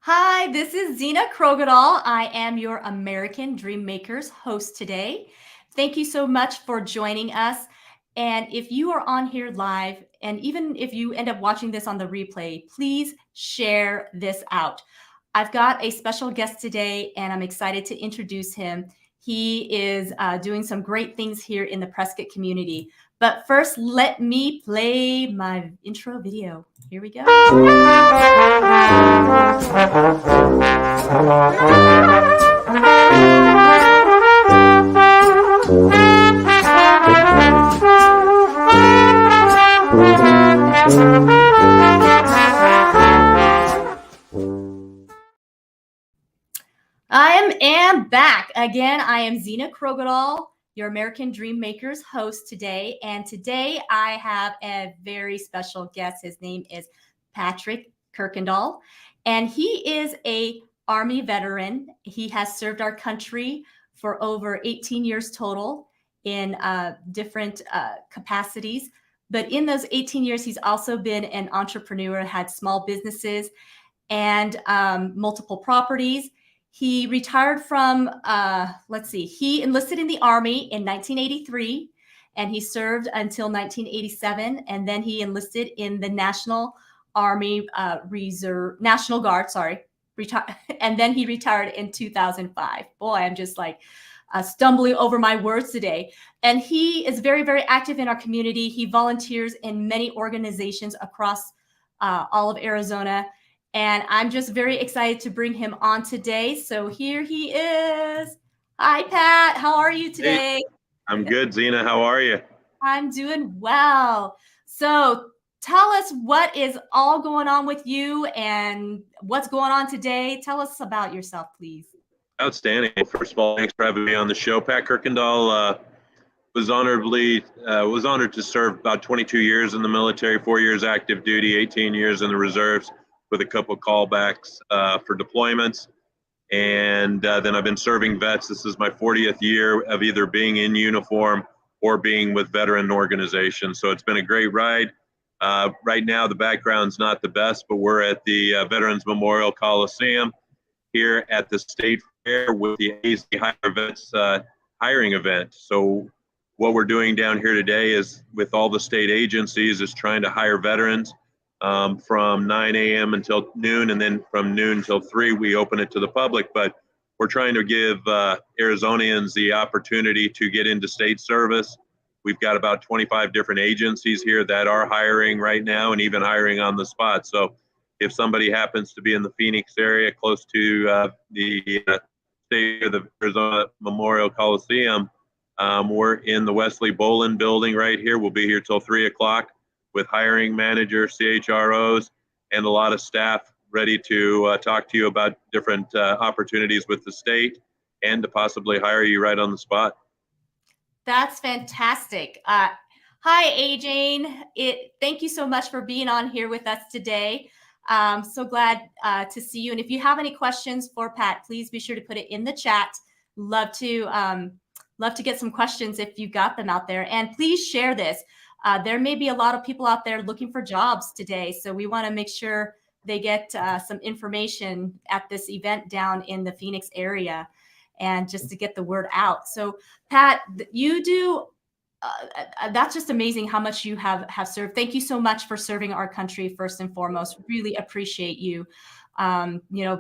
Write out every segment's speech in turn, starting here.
Hi, this is Zena Krogadal. I am your American Dream Makers host today. Thank you so much for joining us. And if you are on here live, and even if you end up watching this on the replay, please share this out. I've got a special guest today, and I'm excited to introduce him. He is doing some great things here in the Prescott community. But first, let me play my intro video. Here we go. I am back again. I am Zena Krogadal, your American Dream Makers host today. And today I have a very special guest. His name is Patrick Kuykendall, and he is a Army veteran. He has served our country for over 18 years total in different capacities. But in those 18 years, he's also been an entrepreneur, had small businesses and multiple properties. He retired from, he enlisted in the Army in 1983, and he served until 1987, and then he enlisted in the National Army Reserve, National Guard, and then he retired in 2005. Boy, I'm just like stumbling over my words today. And he is very, very active in our community. He volunteers in many organizations across all of Arizona. And I'm just very excited to bring him on today. So here he is. Hi, Pat. How are you today? Hey, I'm good, Zena. How are you? I'm doing well. So tell us what is all going on with you and what's going on today. Tell us about yourself, please. Outstanding. First of all, thanks for having me on the show. Pat Kuykendall was honored to serve about 22 years in the military, 4 years active duty, 18 years in the reserves, with a couple of callbacks for deployments. And then I've been serving vets. This is my 40th year of either being in uniform or being with veteran organizations. So it's been a great ride. Right now, the background's not the best, but we're at the Veterans Memorial Coliseum here at the State Fair with the AZ Hire Vets hiring event. So what we're doing down here today is with all the state agencies is trying to hire veterans from 9 a.m. until noon, and then from noon until 3, we open it to the public. But we're trying to give Arizonians the opportunity to get into state service. We've got about 25 different agencies here that are hiring right now and even hiring on the spot. So if somebody happens to be in the Phoenix area close to the state of the Arizona Memorial Coliseum, we're in the Wesley Bolin building right here. We'll be here till 3 o'clock with hiring managers, CHROs, and a lot of staff ready to talk to you about different opportunities with the state and to possibly hire you right on the spot. That's fantastic. Hi, Ajane. Thank you so much for being on here with us today. So glad to see you. And if you have any questions for Pat, please be sure to put it in the chat. Love to get some questions if you got them out there. And please share this. There may be a lot of people out there looking for jobs today, so we want to make sure they get some information at this event down in the Phoenix area, and just to get the word out. So, Pat, you do. That's just amazing how much you have served. Thank you so much for serving our country first and foremost. Really appreciate you.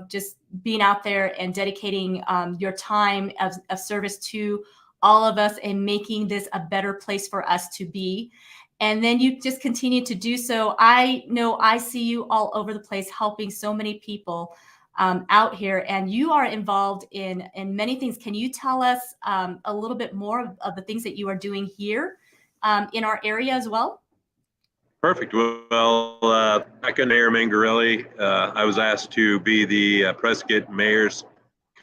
Just being out there and dedicating your time of service to all of us and making this a better place for us to be. And then you just continue to do so. I know I see you all over the place helping so many people out here, and you are involved in many things. Can you tell us a little bit more of the things that you are doing here in our area as well? Perfect. Well, back in Mayor Mangarelli, I was asked to be the Prescott Mayor's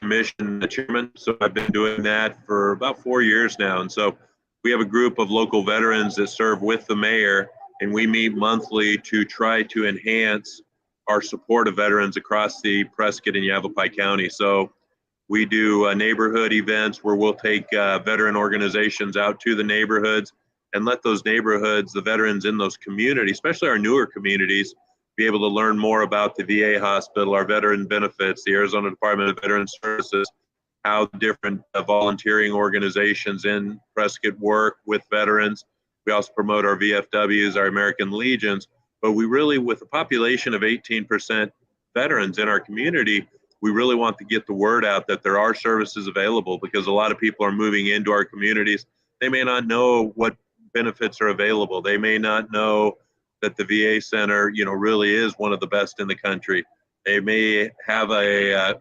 Commission chairman. So I've been doing that for about 4 years now. And so we have a group of local veterans that serve with the mayor, and we meet monthly to try to enhance our support of veterans across the Prescott and Yavapai County. So we do neighborhood events where we'll take veteran organizations out to the neighborhoods and let those neighborhoods, the veterans in those communities, especially our newer communities, be able to learn more about the VA hospital, our veteran benefits, the Arizona Department of Veteran Services, how different volunteering organizations in Prescott work with veterans. We also promote our VFWs, our American Legions, but we really, with a population of 18% veterans in our community, we really want to get the word out that there are services available, because a lot of people are moving into our communities. They may not know what benefits are available. They may not know that the VA center, really is one of the best in the country. They may have a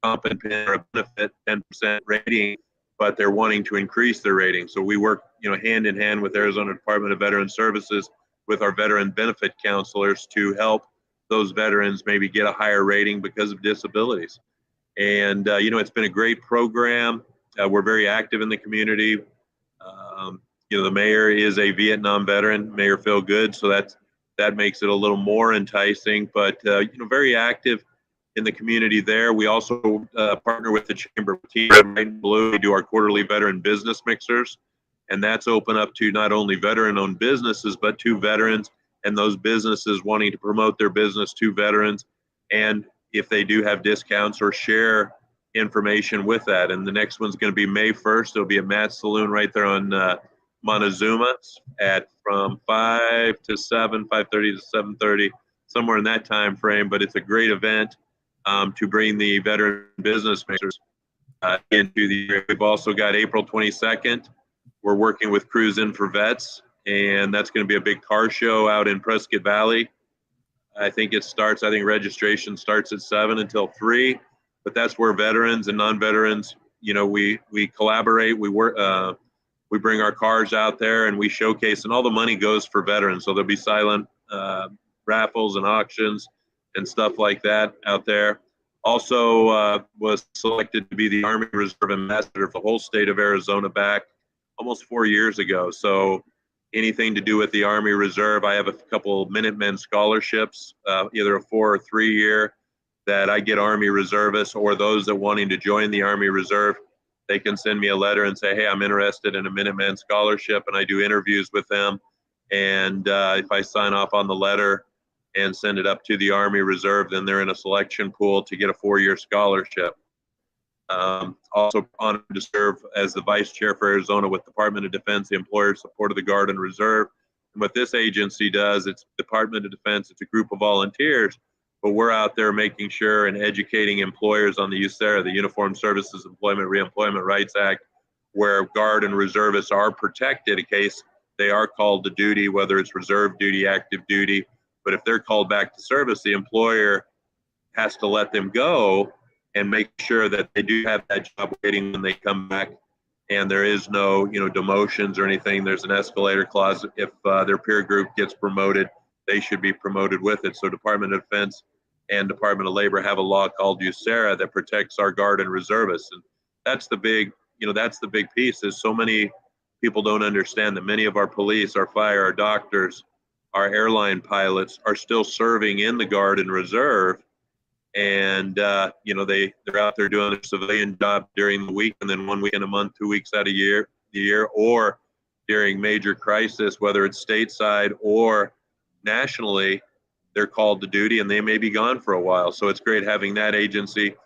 comp and pen or a benefit 10% rating, but they're wanting to increase their rating. So we work, hand in hand with Arizona Department of Veteran Services with our veteran benefit counselors to help those veterans maybe get a higher rating because of disabilities. And, it's been a great program. We're very active in the community. The mayor is a Vietnam veteran, Mayor Phil Good, so that makes it a little more enticing, but, very active in the community there. We also partner with the Chamber of Team Red, White, and Blue. We do our quarterly veteran business mixers, and that's open up to not only veteran-owned businesses, but to veterans and those businesses wanting to promote their business to veterans, and if they do have discounts or share information with that. And the next one's going to be May 1st. It'll be at Matt's Saloon right there on Montezuma from 5 to 7, 5:30 to 7:30, somewhere in that time frame. But it's a great event to bring the veteran business makers into the area. We've also got April 22nd. We're working with Cruise In for Vets, and that's going to be a big car show out in Prescott Valley. I think registration starts at 7 until 3, but that's where veterans and non-veterans, we collaborate, we work, we bring our cars out there and we showcase, and all the money goes for veterans. So there'll be silent raffles and auctions and stuff like that out there. Also was selected to be the Army Reserve Ambassador for the whole state of Arizona back almost 4 years ago. So anything to do with the Army Reserve, I have a couple of Minutemen scholarships, either a 4 or 3 year, that I get Army Reservists, or those that wanting to join the Army Reserve, they can send me a letter and say, hey, I'm interested in a Minuteman scholarship, and I do interviews with them. And if I sign off on the letter and send it up to the Army Reserve, then they're in a selection pool to get a 4-year scholarship. Also honored to serve as the Vice Chair for Arizona with Department of Defense, the Employer Support of the Guard and Reserve. And what this agency does, it's Department of Defense, it's a group of volunteers, but we're out there making sure and educating employers on the USERRA, the Uniformed Services Employment Reemployment Rights Act, where Guard and Reservists are protected in case they are called to duty, whether it's reserve duty, active duty. But if they're called back to service, the employer has to let them go and make sure that they do have that job waiting when they come back, and there is no, demotions or anything. There's an escalator clause. If their peer group gets promoted, they should be promoted with it. So Department of Defense and Department of Labor have a law called USERRA that protects our Guard and Reservists, and that's the big, that's the big piece. Is so many people don't understand that many of our police, our fire, our doctors, our airline pilots are still serving in the Guard and Reserve. And, they're out there doing their civilian job during the week, and then 1 week in a month, 2 weeks out of the year, or during major crisis, whether it's stateside or nationally, they're called to duty and they may be gone for a while. So it's great having that agency,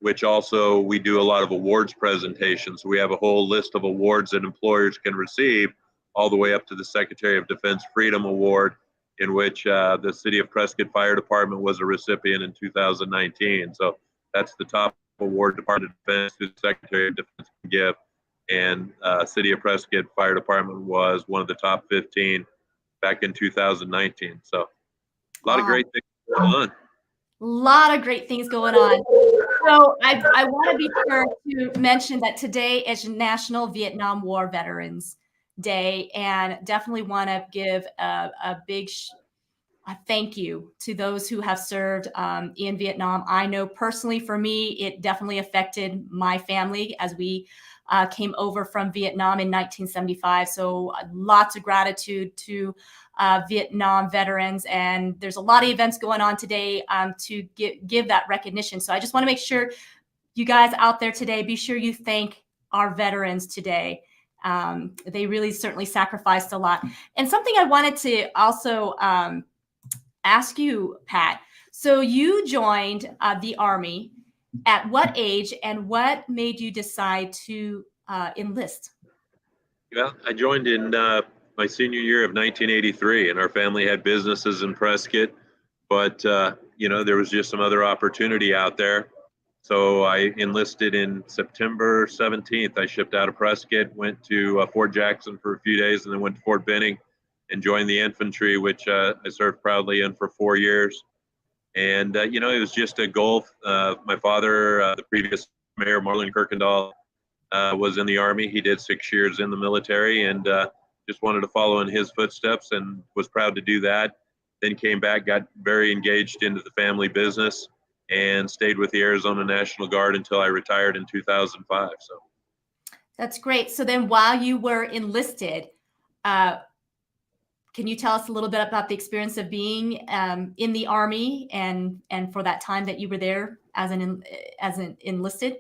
which also we do a lot of awards presentations. We have a whole list of awards that employers can receive, all the way up to the Secretary of Defense Freedom Award, in which the City of Prescott Fire Department was a recipient in 2019. So that's the top award Department of Defense who the Secretary of Defense can give. And City of Prescott Fire Department was one of the top 15 back in 2019. So a lot of great things going on. A lot of great things going on. So I want to be sure to mention that today is National Vietnam War Veterans Day, and definitely want to give a big thank you to those who have served in Vietnam. I know personally for me, it definitely affected my family as we came over from Vietnam in 1975. So lots of gratitude to Vietnam veterans. And there's a lot of events going on today to give that recognition. So I just want to make sure you guys out there today, be sure you thank our veterans today. They really certainly sacrificed a lot. And something I wanted to also ask you, Pat. So you joined the Army at what age, and what made you decide to enlist? Well, I joined in my senior year of 1983, and our family had businesses in Prescott, but there was just some other opportunity out there. So I enlisted in September 17th. I shipped out of Prescott, went to Fort Jackson for a few days, and then went to Fort Benning and joined the infantry, which I served proudly in for 4 years. And it was just a goal. My father, the previous mayor, Marlon Kuykendall, was in the Army. He did 6 years in the military, and just wanted to follow in his footsteps, and was proud to do that. Then came back, got very engaged into the family business, and stayed with the Arizona National Guard until I retired in 2005. So That's great. So then, while you were enlisted, can you tell us a little bit about the experience of being in the Army, and for that time that you were there as an enlisted?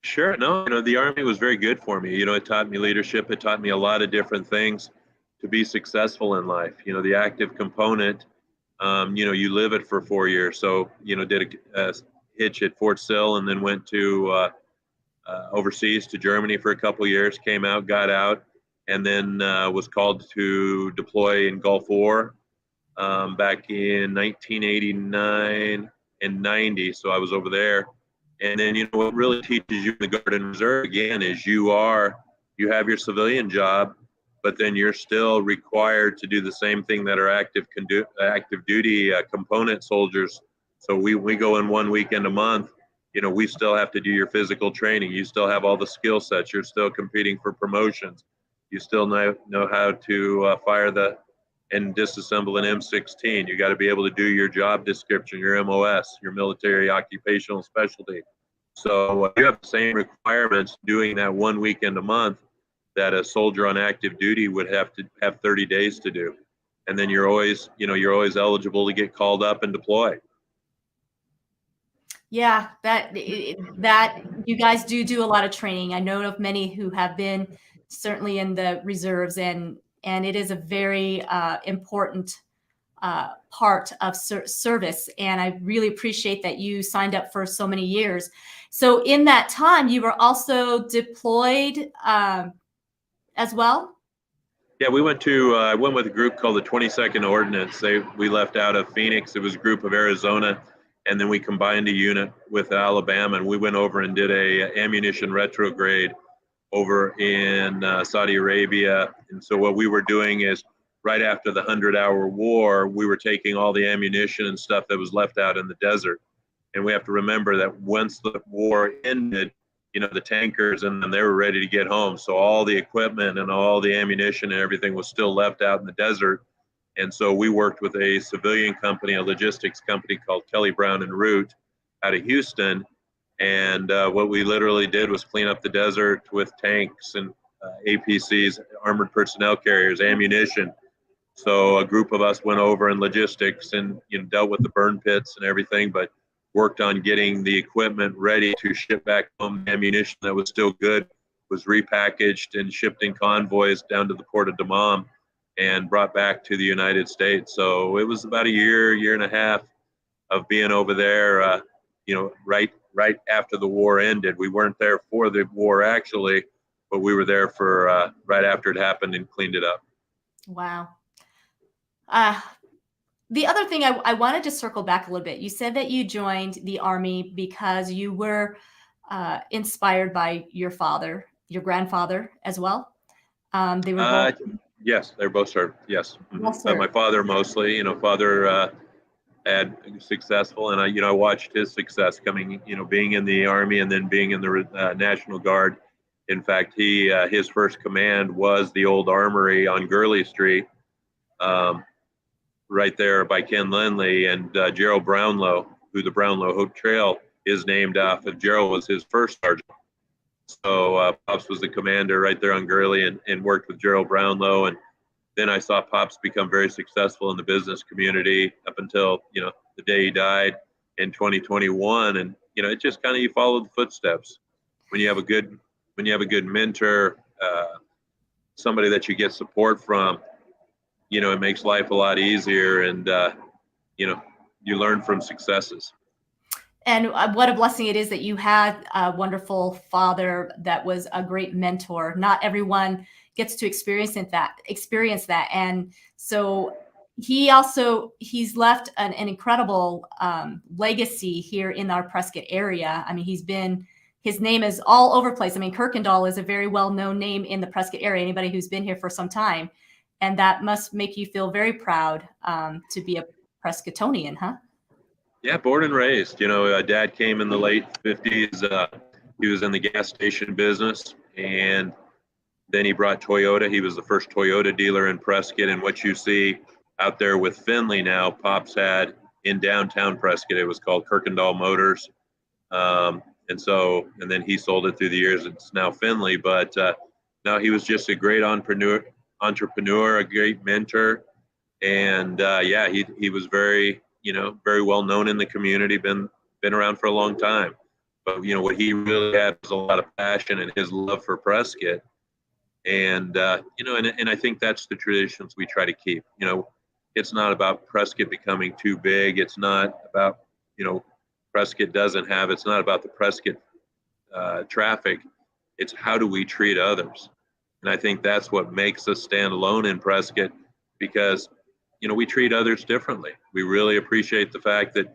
sure. No, the Army was very good for me. It taught me leadership. It taught me a lot of different things to be successful in life. The active component, you live it for 4 years. So, did a hitch at Fort Sill, and then went to overseas to Germany for a couple of years, came out, got out, and then was called to deploy in Gulf War back in 1989 and 90. So I was over there. And then, what really teaches you in the Guard and Reserve, again, is you have your civilian job, but then you're still required to do the same thing that our active duty component soldiers. So we go in 1 weekend a month. We still have to do your physical training. You still have all the skill sets. You're still competing for promotions. You still know how to fire and disassemble an M16. You got to be able to do your job description, your MOS, your military occupational specialty. So you have the same requirements doing that 1 weekend a month that a soldier on active duty would have to have 30 days to do. And then you're always eligible to get called up and deploy. Yeah, that you guys do a lot of training. I know of many who have been certainly in the reserves, and it is a very important part of service. And I really appreciate that you signed up for so many years. So in that time, you were also deployed as well? Yeah, we went to I went with a group called the 22nd Ordnance. We left out of Phoenix. It was a group of Arizona, and then we combined a unit with Alabama, and we went over and did a ammunition retrograde over in Saudi Arabia. And so what we were doing is, right after the 100-hour war, we were taking all the ammunition and stuff that was left out in the desert. And we have to remember that once the war ended, the tankers and then they were ready to get home. So all the equipment and all the ammunition and everything was still left out in the desert. And so we worked with a civilian company, a logistics company called Kelly Brown and Root out of Houston. And what we literally did was clean up the desert with tanks and APCs, armored personnel carriers, ammunition. So a group of us went over in logistics and dealt with the burn pits and everything, but worked on getting the equipment ready to ship back home. Ammunition that was still good was repackaged and shipped in convoys down to the port of Dammam and brought back to the United States. So it was about a year and a half of being over there, right after the war ended. We weren't there for the war actually, but we were there for right after it happened and cleaned it up. Wow. The other thing I wanted to circle back a little bit. You said that you joined the Army because you were inspired by your father, your grandfather as well. They were both. Yes, they're both served. Yes, Yes, but my father mostly. Father had successful, and I watched his success coming. Being in the Army and then being in the National Guard. In fact, his first command was the old armory on Gurley Street. Right there by Ken Lindley, and Gerald Brownlow, who the Brownlow Hope Trail is named after. Gerald was his first sergeant. So Pops was the commander right there on Gurley, and worked with Gerald Brownlow. And then I saw Pops become very successful in the business community up until, the day he died in 2021. And, it just kind of, you follow the footsteps. When you have a good mentor, somebody that you get support from, it makes life a lot easier. And you learn from successes. And what a blessing it is that you had a wonderful father that was a great mentor. Not everyone gets to experience that. And so he's left an incredible legacy here in our Prescott area. I mean, his name is all over the place. I mean, Kuykendall is a very well-known name in the Prescott area, anybody who's been here for some time. And that must make you feel very proud to be a Prescottonian, huh? Yeah, born and raised. Dad came in the late 50s. He was in the gas station business, and then he brought Toyota. He was the first Toyota dealer in Prescott. And what you see out there with Findlay now, Pops had in downtown Prescott, it was called Kuykendall Motors. And then he sold it through the years. It's now Findlay. But no, he was just a great entrepreneur, a great mentor. And he was very well known in the community, been around for a long time. But what he really had was a lot of passion and his love for Prescott. And and I think that's the traditions we try to keep. It's not about Prescott becoming too big. It's not about Prescott doesn't have. It's not about the Prescott traffic. It's how do we treat others. And I think that's what makes us stand alone in Prescott, because we treat others differently. We really appreciate the fact that,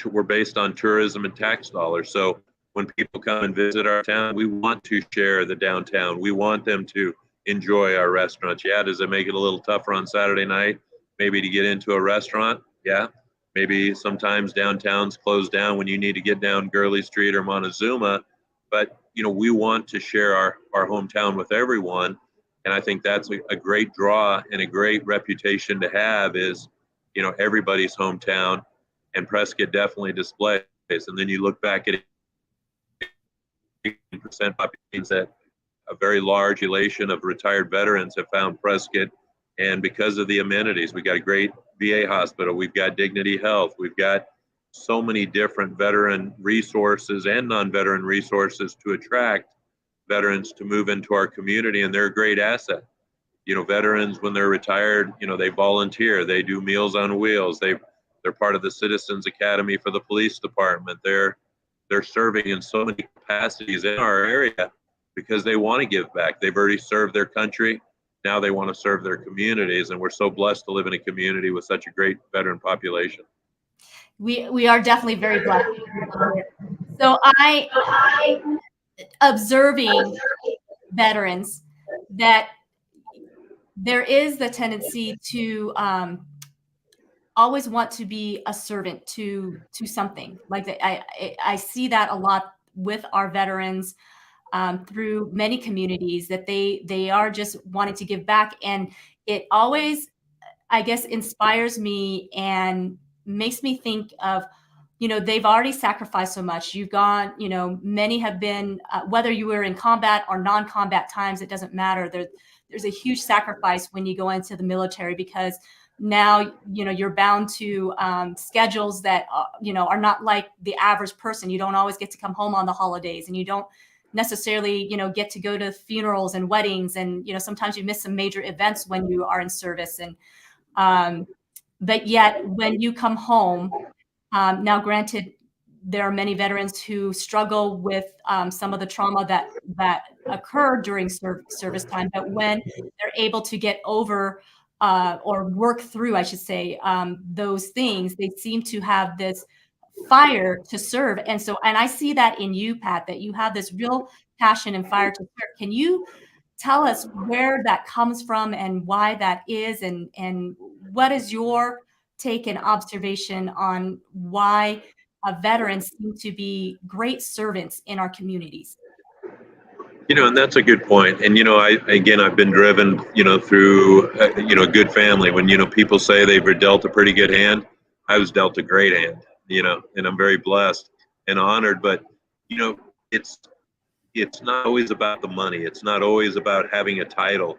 we're based on tourism and tax dollars. So when people come and visit our town, we want to share the downtown. We want them to enjoy our restaurants. Yeah, does it make it a little tougher on Saturday night, maybe to get into a restaurant? Yeah, maybe sometimes downtown's closed down when you need to get down Gurley Street or Montezuma. But, we want to share our hometown with everyone. And I think that's a great draw and a great reputation to have is, everybody's hometown, and Prescott definitely displays. And then you look back at 80% populations that a very large elation of retired veterans have found Prescott. And because of the amenities, we got a great VA hospital. We've got Dignity Health. We've got so many different veteran resources and non-veteran resources to attract veterans to move into our community, and they're a great asset. Veterans, when they're retired, they volunteer, they do Meals on Wheels, they're part of the Citizens Academy for the police department. They're serving in so many capacities in our area because they want to give back. They've already served their country. Now they want to serve their communities, and we're so blessed to live in a community with such a great veteran population. We are definitely very blessed. So I observing veterans that there is the tendency to always want to be a servant to something. Like I see that a lot with our veterans through many communities, that they are just wanting to give back, and it always, I guess, inspires me and makes me think of, they've already sacrificed so much. You've gone, many have been, whether you were in combat or non-combat times, it doesn't matter. There's a huge sacrifice when you go into the military, because now, you're bound to schedules that, are not like the average person. You don't always get to come home on the holidays, and you don't necessarily, get to go to funerals and weddings. And, sometimes you miss some major events when you are in service. And, but yet when you come home, now granted, there are many veterans who struggle with some of the trauma that occurred during service time, but when they're able to get over or work through, I should say, those things, they seem to have this fire to serve. And I see that in you, Pat, that you have this real passion and fire to serve. Can you tell us where that comes from and why that is, and what is your take and observation on why veterans seem to be great servants in our communities? And that's a good point. And, I've been driven, through, a good family. When, people say they were dealt a pretty good hand, I was dealt a great hand, and I'm very blessed and honored. But, it's not always about the money. It's not always about having a title.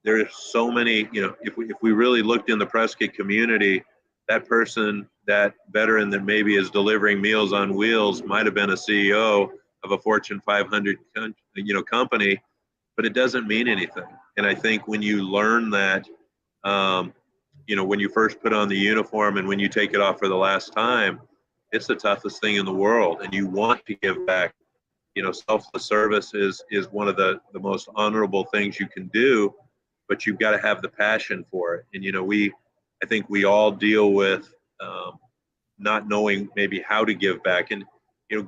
There's so many, if we really looked in the Prescott community, that person, that veteran that maybe is delivering Meals on Wheels might have been a CEO of a Fortune 500 company, but it doesn't mean anything. And I think when you learn that when you first put on the uniform and when you take it off for the last time, it's the toughest thing in the world, and you want to give back. Selfless service is one of the most honorable things you can do, but you've got to have the passion for it. And I think we all deal with not knowing maybe how to give back. And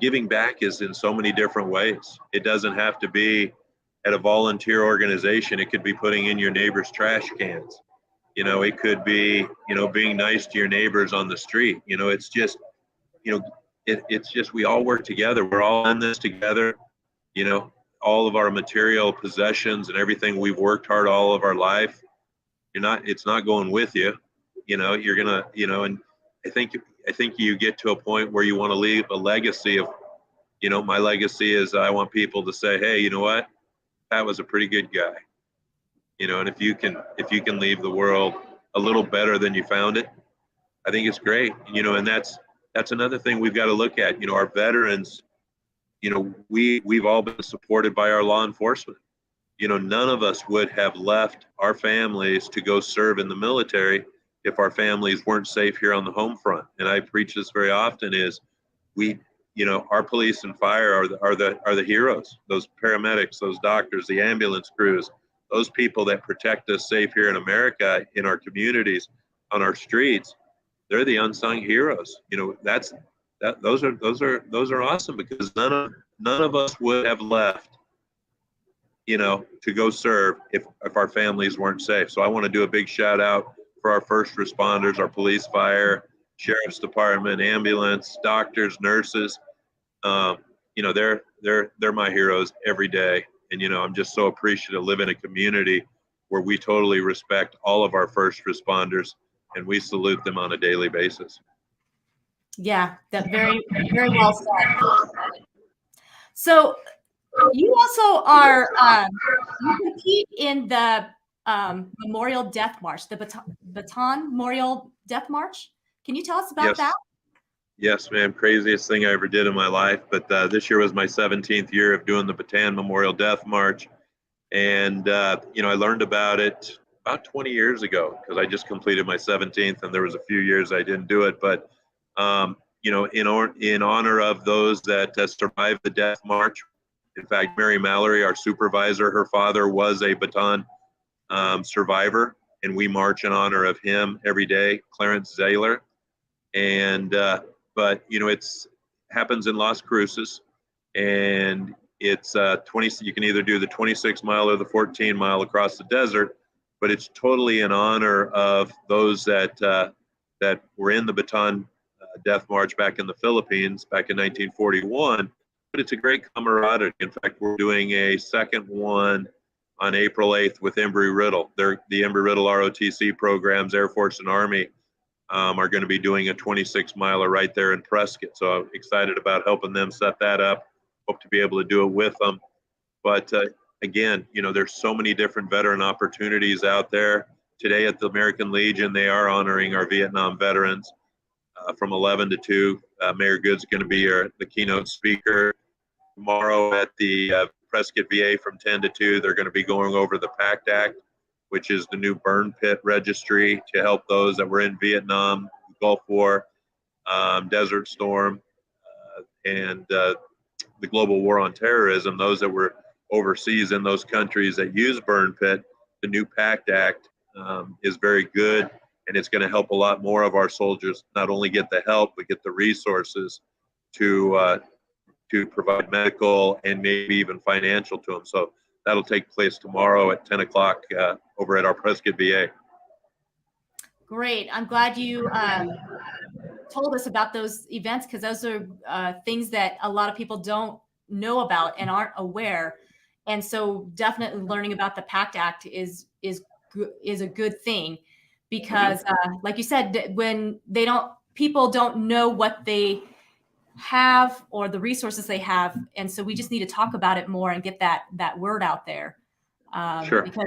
giving back is in so many different ways. It doesn't have to be at a volunteer organization. It could be putting in your neighbor's trash cans. It could be being nice to your neighbors on the street. It's just it's just we all work together. We're all in this together. All of our material possessions and everything we've worked hard all of our life, it's not going with you. You're gonna, and I think you get to a point where you want to leave a legacy of, my legacy is I want people to say, hey, you know what, that was a pretty good guy. And if you can leave the world a little better than you found it, I think it's great. And that's another thing we've got to look at. Our veterans, we've all been supported by our law enforcement. None of us would have left our families to go serve in the military if our families weren't safe here on the home front. And I preach this very often is our police and fire are the heroes, those paramedics, those doctors, the ambulance crews, those people that protect us safe here in America, in our communities, on our streets. They're the unsung heroes. Those are awesome, because none of us would have left, to go serve if our families weren't safe. So I want to do a big shout out for our first responders, our police, fire, sheriff's department, ambulance, doctors, nurses. They're my heroes every day. And, I'm just so appreciative to live in a community where we totally respect all of our first responders and we salute them on a daily basis. Yeah, that very, very well said. So you also are, you compete in the Memorial Death March, the Bataan Memorial Death March. Can you tell us about that? Yes, ma'am. Craziest thing I ever did in my life. But this year was my 17th year of doing the Bataan Memorial Death March. And, I learned about it about 20 years ago, because I just completed my 17th and there was a few years I didn't do it. But, in honor of those that survived the Death March, in fact, Mary Mallory, our supervisor, her father was a Bataan survivor, and we march in honor of him every day, Clarence Zaylor. And, but, it's happens in Las Cruces, and it's 20, you can either do the 26 mile or the 14 mile across the desert, but it's totally in honor of those that were in the Bataan Death March back in the Philippines back in 1941. But it's a great camaraderie. In fact, we're doing a second one on April 8th with Embry-Riddle. The Embry-Riddle ROTC programs, Air Force and Army, are going to be doing a 26 miler right there in Prescott. So I'm excited about helping them set that up. Hope to be able to do it with them. But again, there's so many different veteran opportunities out there. Today at the American Legion, they are honoring our Vietnam veterans from 11 to 2. Mayor Good's going to be the keynote speaker. Tomorrow at the Prescott VA from 10 to 2, they're going to be going over the PACT Act, which is the new burn pit registry to help those that were in Vietnam, Gulf War, Desert Storm, and the global war on terrorism, those that were overseas in those countries that use burn pit. The new PACT Act is very good, and it's going to help a lot more of our soldiers not only get the help, but get the resources to provide medical and maybe even financial to them. So that'll take place tomorrow at 10 o'clock over at our Prescott VA. Great. I'm glad you told us about those events, because those are things that a lot of people don't know about and aren't aware. And so definitely learning about the PACT Act is a good thing, because like you said, when people don't know what they have or the resources they have. And so we just need to talk about it more and get that word out there. Sure. Because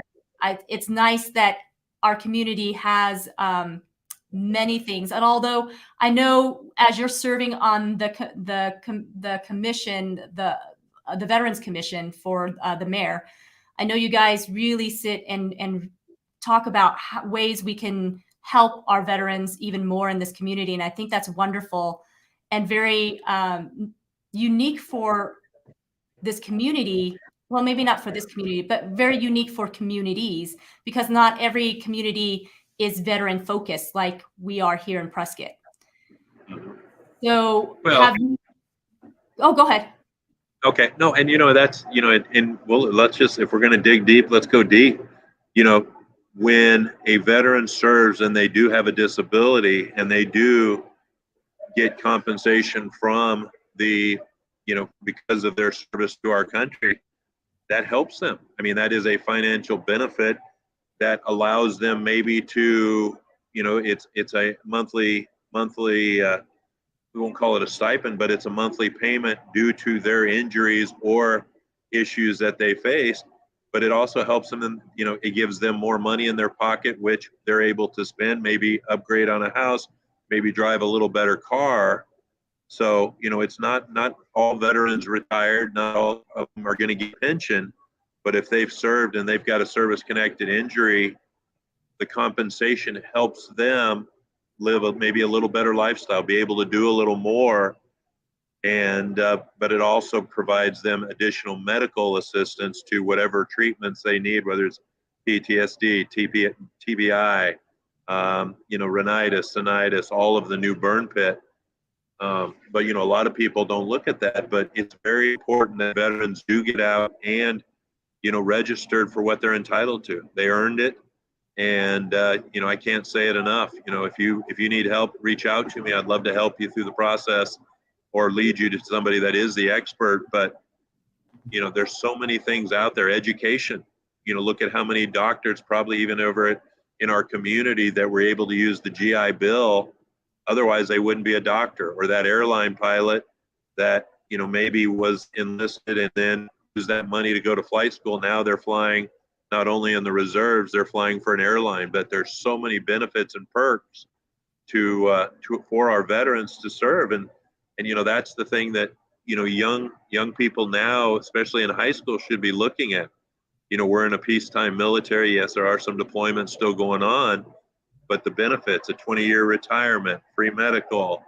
it's nice that our community has many things. And although I know as you're serving on the commission, the Veterans Commission for the mayor, I know you guys really sit and talk about ways we can help our veterans even more in this community. And I think that's wonderful and very unique for this community. Well, maybe not for this community, but very unique for communities, because not every community is veteran focused like we are here in Prescott. So Well, oh, go ahead. okay, no, and that's and well, let's just, if we're going to dig deep, let's go deep. When a veteran serves and they do have a disability and they do get compensation from the because of their service to our country, that helps them. I mean, that is a financial benefit that allows them maybe to it's a monthly we won't call it a stipend, but it's a monthly payment due to their injuries or issues that they faced. But it also helps them, and it gives them more money in their pocket, which they're able to spend, maybe upgrade on a house, maybe drive a little better car. So it's not all veterans retired, not all of them are going to get pension, but if they've served and they've got a service-connected injury, the compensation helps them live maybe a little better lifestyle, be able to do a little more, and but it also provides them additional medical assistance to whatever treatments they need, whether it's PTSD, TBI, rhinitis, sinusitis, all of the new burn pit. But a lot of people don't look at that, but it's very important that veterans do get out and registered for what they're entitled to. They earned it. And I can't say it enough. If you need help, reach out to me. I'd love to help you through the process or lead you to somebody that is the expert. But there's so many things out there. Education. Look at how many doctors, probably even over in our community, that were able to use the GI Bill. Otherwise, they wouldn't be a doctor. Or that airline pilot that maybe was enlisted and then used that money to go to flight school. Now they're flying. Not only in the reserves, they're flying for an airline, but there's so many benefits and perks for our veterans to serve, and that's the thing that young people now, especially in high school, should be looking at. We're in a peacetime military. Yes, there are some deployments still going on, but the benefits, a 20-year retirement, free medical,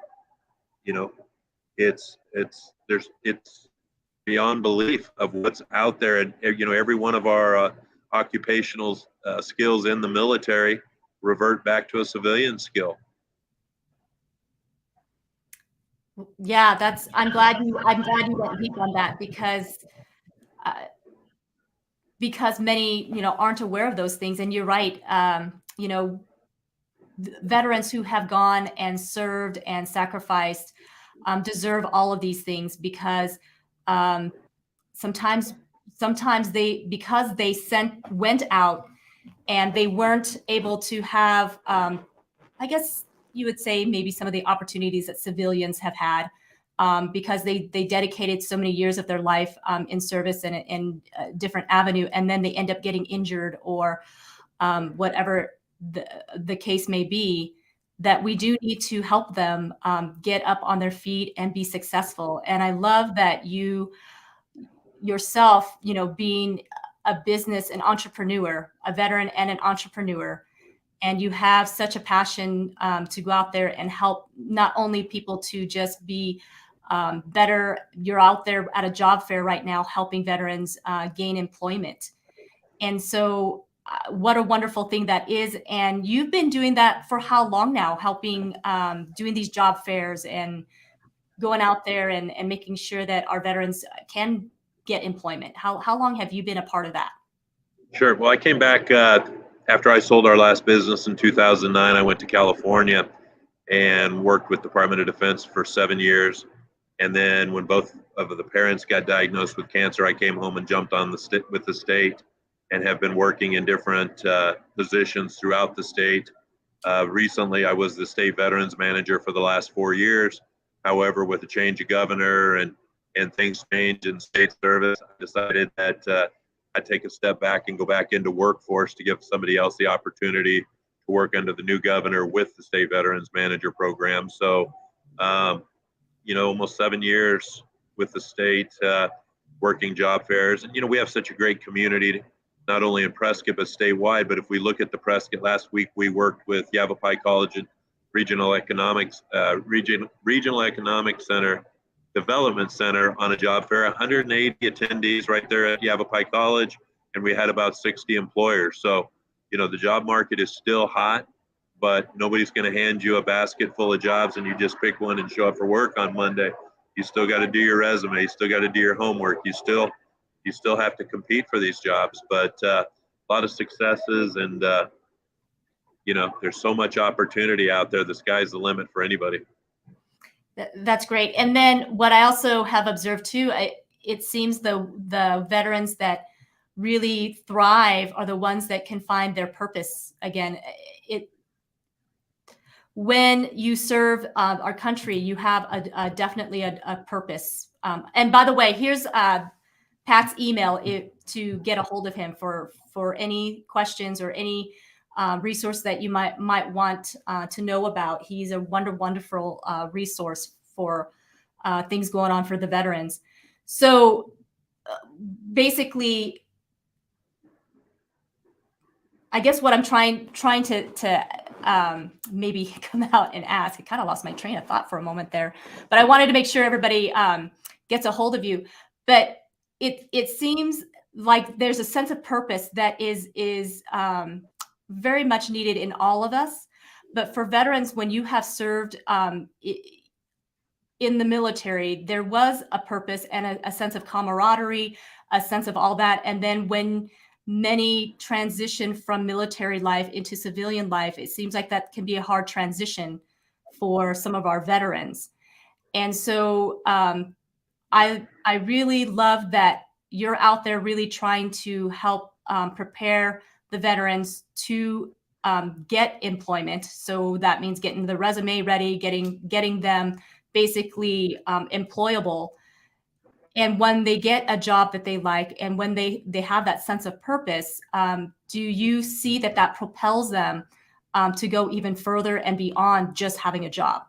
it's beyond belief of what's out there, and every one of our occupational skills in the military revert back to a civilian skill. Yeah, I'm glad you went deep on that, because many aren't aware of those things. And you're right. Veterans who have gone and served and sacrificed deserve all of these things, because sometimes because they went out and they weren't able to have, I guess you would say, maybe some of the opportunities that civilians have had, because they dedicated so many years of their life in service and in a different avenue, and then they end up getting injured or whatever the case may be, that we do need to help them get up on their feet and be successful. And I love that you yourself, being a business, an entrepreneur, a veteran and an entrepreneur, and you have such a passion to go out there and help not only people to just be better. You're out there at a job fair right now helping veterans gain employment. And so what a wonderful thing that is. And you've been doing that for how long now, helping doing these job fairs and going out there and making sure that our veterans can get employment? How long have you been a part of that? Sure. Well, I came back after I sold our last business in 2009. I went to California and worked with Department of Defense for 7 years. And then when both of the parents got diagnosed with cancer, I came home and jumped on with the state, and have been working in different positions throughout the state. Recently, I was the state veterans manager for the last 4 years. However, with the change of governor and things change in state service, I decided that I'd take a step back and go back into workforce to give somebody else the opportunity to work under the new governor with the state veterans manager program. So, almost 7 years with the state, working job fairs. And, we have such a great community. not only in Prescott, but statewide. But if we look at the Prescott, last week we worked with Yavapai College and Regional Economics Center, Development Center on a job fair, 180 attendees right there at Yavapai College, and we had about 60 employers. So, the job market is still hot, but nobody's going to hand you a basket full of jobs and you just pick one and show up for work on Monday. You still got to do your resume. You still got to do your homework. You still have to compete for these jobs, but a lot of successes, and there's so much opportunity out there. The sky's the limit for anybody. That's great. And then what I also have observed too, it seems the veterans that really thrive are the ones that can find their purpose again. When you serve our country, you have definitely a purpose. And by the way, here's Pat's email to get a hold of him for any questions or any resource that you might want to know about. He's a wonderful resource for things going on for the veterans. So basically, I guess what I'm trying to maybe come out and ask, I kind of lost my train of thought for a moment there, but I wanted to make sure everybody gets a hold of you. But it seems like there's a sense of purpose that is very much needed in all of us. But for veterans, when you have served in the military, there was a purpose and a sense of camaraderie, a sense of all that. And then when many transition from military life into civilian life, it seems like that can be a hard transition for some of our veterans. And so I really love that you're out there really trying to help prepare the veterans to get employment. So that means getting the resume ready, getting them basically employable. And when they get a job that they like, and when they have that sense of purpose, do you see that propels them to go even further and beyond just having a job?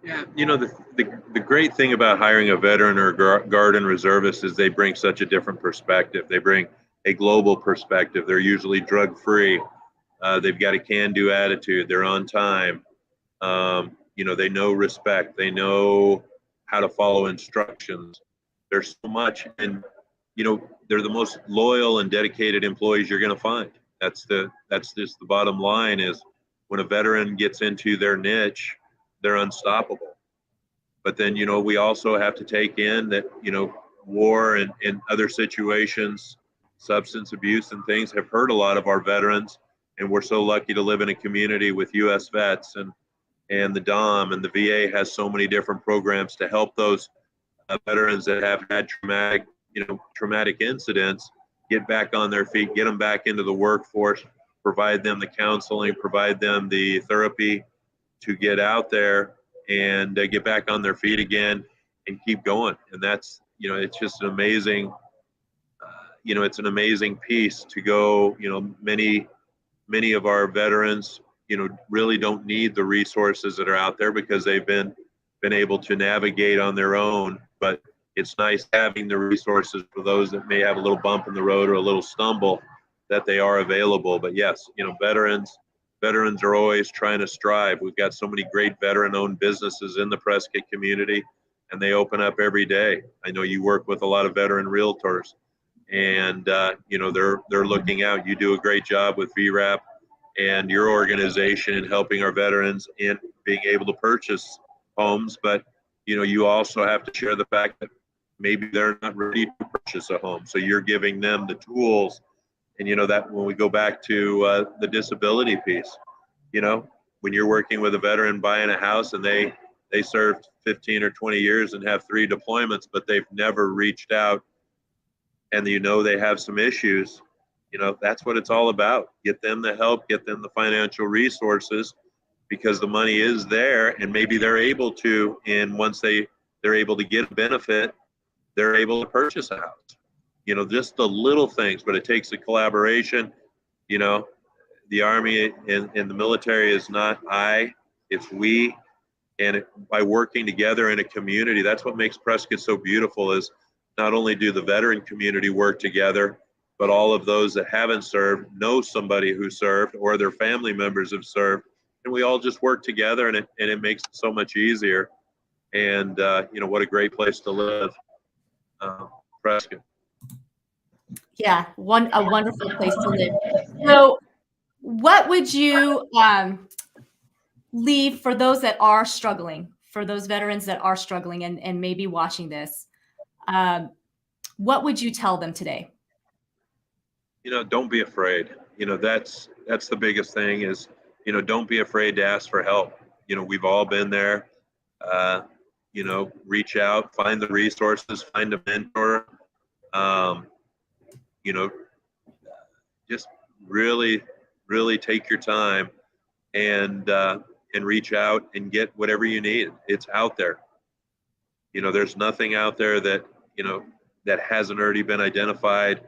Yeah, the great thing about hiring a veteran or guard and reservist is they bring such a different perspective. They bring a global perspective. They're usually drug-free. They've got a can-do attitude. They're on time. They know respect. They know how to follow instructions. There's so much, and they're the most loyal and dedicated employees you're going to find. That's just the bottom line. Is when a veteran gets into their niche, they're unstoppable. But then we also have to take in that war and other situations, substance abuse and things have hurt a lot of our veterans, and we're so lucky to live in a community with U.S. vets and the DOM, and the VA has so many different programs to help those veterans that have had traumatic incidents get back on their feet, get them back into the workforce, provide them the counseling, provide them the therapy to get out there and get back on their feet again and keep going. And that's, it's just an amazing, it's an amazing piece to go. Many of our veterans really don't need the resources that are out there because they've been able to navigate on their own. But it's nice having the resources for those that may have a little bump in the road or a little stumble, that they are available. But yes, veterans are always trying to strive. We've got so many great veteran-owned businesses in the Prescott community, and they open up every day. I know you work with a lot of veteran realtors, and they're looking out. You do a great job with VRAP and your organization in helping our veterans in being able to purchase homes. But you also have to share the fact that maybe they're not ready to purchase a home, so you're giving them the tools. And that when we go back to the disability piece, when you're working with a veteran buying a house and they served 15 or 20 years and have 3 deployments, but they've never reached out, and they have some issues, that's what it's all about. Get them the help, get them the financial resources, because the money is there, and maybe they're able to, and once they're able to get a benefit, they're able to purchase a house. Just the little things, but it takes a collaboration. The Army and the military is not it's we. And by working together in a community, that's what makes Prescott so beautiful, is not only do the veteran community work together, but all of those that haven't served know somebody who served or their family members have served, and we all just work together, and it makes it so much easier. And what a great place to live, Prescott. Yeah, a wonderful place to live. So, what would you leave for those that are struggling, for those veterans that are struggling and maybe watching this? What would you tell them today? Don't be afraid. That's the biggest thing is, don't be afraid to ask for help. We've all been there. Reach out, find the resources, find a mentor. Um, you know, just really, really take your time and reach out and get whatever you need. It's out there. There's nothing out there that that hasn't already been identified,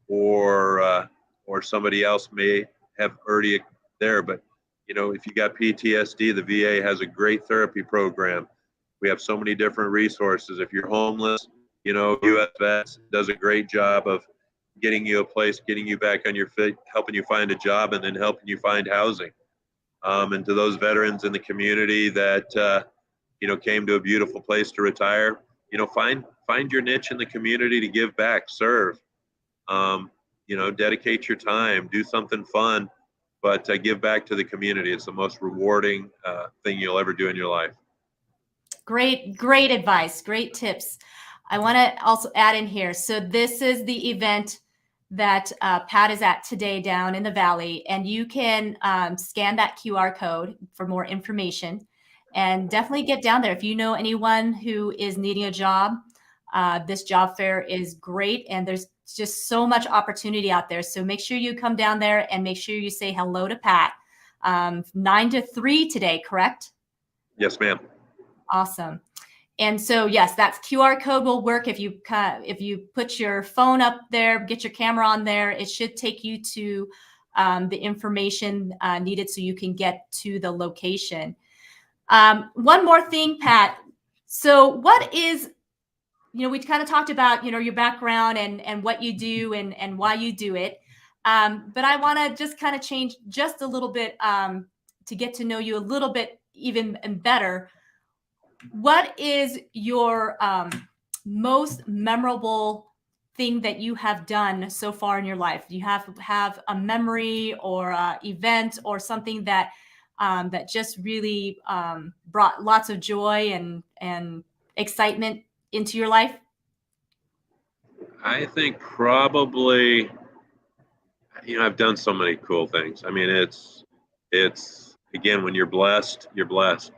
or somebody else may have already there. But if you got PTSD, the VA has a great therapy program. We have so many different resources. If you're homeless, US Vets does a great job of getting you a place, getting you back on your feet, helping you find a job, and then helping you find housing. And to those veterans in the community that came to a beautiful place to retire, find your niche in the community to give back, serve. Dedicate your time, do something fun, but give back to the community. It's the most rewarding thing you'll ever do in your life. Great advice, great tips. I want to also add in here. So this is the event that Pat is at today down in the Valley, and you can scan that QR code for more information, and definitely get down there. If you know anyone who is needing a job, this job fair is great, and there's just so much opportunity out there. So make sure you come down there and make sure you say hello to Pat. 9 to 3 today, correct? Yes, ma'am. Awesome. And so, yes, that QR code will work. If you put your phone up there, get your camera on there, it should take you to the information needed so you can get to the location. One more thing, Pat. So what is, we kind of talked about, your background and what you do and why you do it. But I want to just kind of change just a little bit to get to know you a little bit even better. What is your most memorable thing that you have done so far in your life? Do you have a memory or a event or something that that just really brought lots of joy and excitement into your life? I think probably, I've done so many cool things. I mean, it's again, when you're blessed, you're blessed.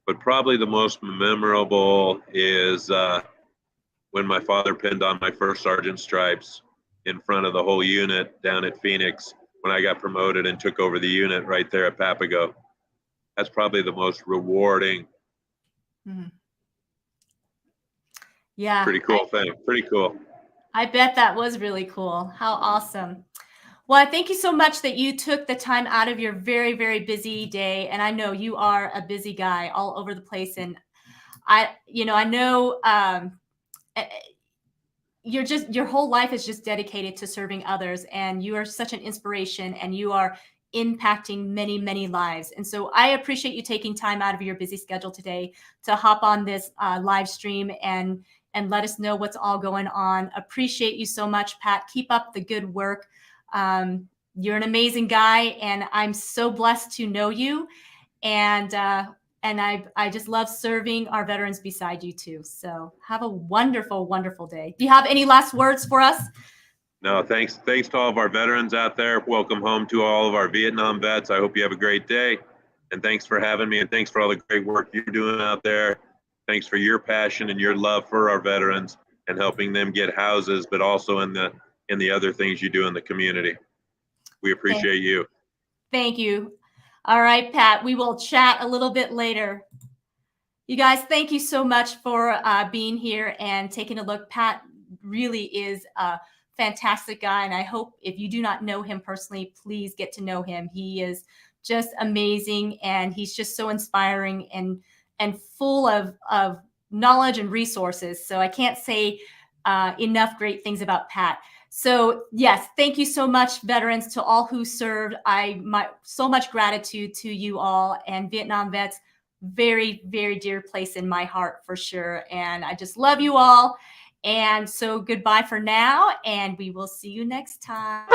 But probably the most memorable is when my father pinned on my first sergeant stripes in front of the whole unit down at Phoenix when I got promoted and took over the unit right there at Papago. That's probably the most rewarding. Mm-hmm. Yeah. Pretty cool thing. Pretty cool. I bet that was really cool. How awesome. Well, thank you so much that you took the time out of your very, very busy day. And I know you are a busy guy all over the place. And I know your whole life is just dedicated to serving others. And you are such an inspiration, and you are impacting many, many lives. And so I appreciate you taking time out of your busy schedule today to hop on this live stream and let us know what's all going on. Appreciate you so much, Pat. Keep up the good work. You're an amazing guy, and I'm so blessed to know you. And I just love serving our veterans beside you too. So have a wonderful, wonderful day. Do you have any last words for us? No, thanks to all of our veterans out there. Welcome home to all of our Vietnam vets. I hope you have a great day. And thanks for having me, and thanks for all the great work you're doing out there. Thanks for your passion and your love for our veterans and helping them get houses, but also in the other things you do in the community. We appreciate you. Thank you. All right, Pat, we will chat a little bit later. You guys, thank you so much for being here and taking a look. Pat really is a fantastic guy, and I hope if you do not know him personally, please get to know him. He is just amazing, and he's just so inspiring and full of knowledge and resources. So I can't say enough great things about Pat. So yes, thank you so much, veterans, to all who served. So much gratitude to you all, and Vietnam vets, very, very dear place in my heart for sure. And I just love you all. And so goodbye for now, and we will see you next time.